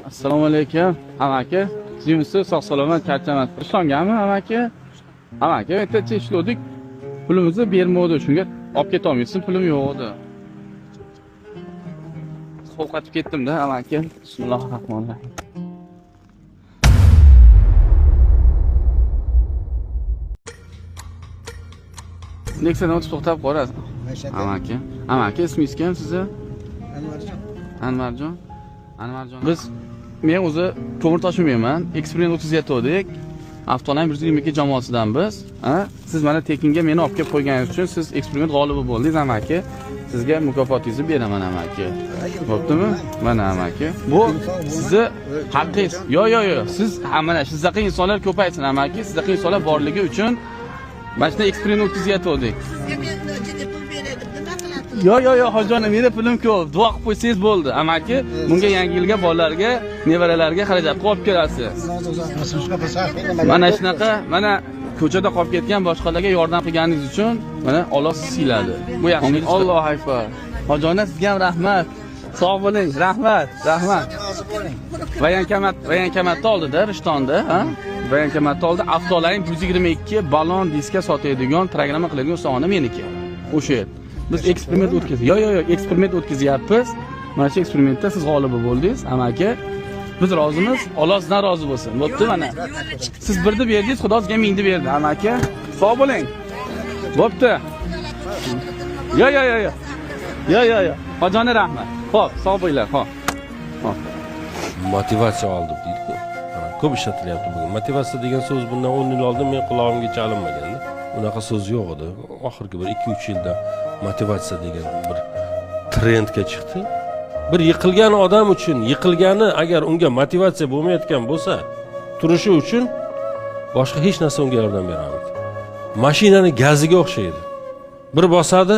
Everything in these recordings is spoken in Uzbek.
Assalomu alaykum. Amaki, sizimsiz sog'-salomat charchamas. Ishonganmi amaki? Amaki, ertacha ishladik. Pulimizni bermadi. Shunga olib keta olmaysan, pulim yo'q edi. Sovqatib ketdim-da amaki. Bismillahirrohmanirrohim. Nexadan o'tib to'xtab qolasiz. Amaki, ismingiz kim sizni? Anvarjon. Men o'zi ko'mir tashiyman. Eksperiment o'tkazayotgandik. Avtonom 122 jamoasidan biz. Siz mana tekinga meni olib kelib qo'yganingiz uchun siz eksperiment g'olibi bo'ldingiz amaki. Sizga mukofotingizni beraman amaki. Bo'ptimi? Mana amaki. Bu sizni haqqingiz. Yo'q. Siz mana sizdaqa insonlar ko'paysin amaki. Sizdaqa insonlar borligi uchun mana shunday eksperiment o'tkazayotgandik. Yo'q, hojijonim, menda pulim ko'p. Duo qilib qo'ysangiz bo'ldi. Amaki, bunga yangi yilga bolalarga, nevaralarga xarajat qilib berasiz. Mana shunaqa, mana ko'chada qolib ketgan boshqalarga yordam qilganingiz uchun mana Alloh sizni siyladi. Bu yaxshi. Allohu akbar. Hojijonim, sizga ham rahmat. Sog' bo'ling. Rahmat. Vayankamatda oldida, Rishtonda, ha? Vayankamatda oldida Avtoline 122 balon diska sotadigan, programma qiladigan ustaxona meniki. O'sha yer. Biz eksperiment o'tkazyapmiz. Yo'q, eksperiment o'tkazyapmiz. Mana shu eksperimentda siz g'olibi bo'ldingiz, amaki. Biz rozimiz, Alloh sizdan rozi bo'lsin. Bo'pti mana. Siz birni berdingiz, Xudo sizga mingni berdi, amaki. Sog' bo'ling. Bo'pti. Yo'q. Hojijonim rahmat. Xo'p, sog' bo'linglar, xo'p. Motivatsiya oldim deydi-ku. Ko'p ishlatilyapti bugun. Motivatsiya degan so'z bundan 10 yil oldin men qulog'imga chalinmagandi. Unaqa so'z yo'q edi. Oxirgi bir 2-3 yilda motivatsiya degan bir trendga chiqdi. Bir yiqilgan odam uchun, yiqilgani agar unga motivatsiya bo'lmayotgan bo'lsa, turishi uchun boshqa hech narsa unga yordam bermaydi. Mashinani gaziga o'xshaydi. Bir bosadi,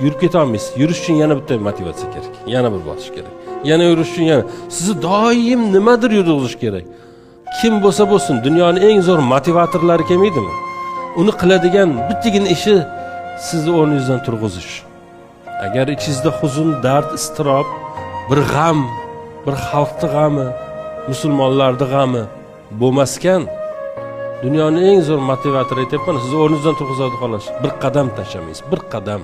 yurib keta olmaysiz. Yurish uchun yana bitta motivatsiya kerak. Yana bir bosish kerak. Yana yurish uchun yana sizni doim nimadir yurg'izish kerak. Kim bo'lsa bo'lsin, dunyoning eng zo'r motivatorlari kelmaydimi? Uni qiladigan bittagina ishi sizni o'rningizdan turg'izish. Agar ichingizda huzun, dard, iztirob, bir g'am, bir xalqning g'ami, musulmonlarning g'ami bo'lmaskan, dunyoning eng zo'r motivatori aytayapman, sizni o'rningizdan turg'izadi xolos. Bir qadam tashlamaysiz, bir qadam.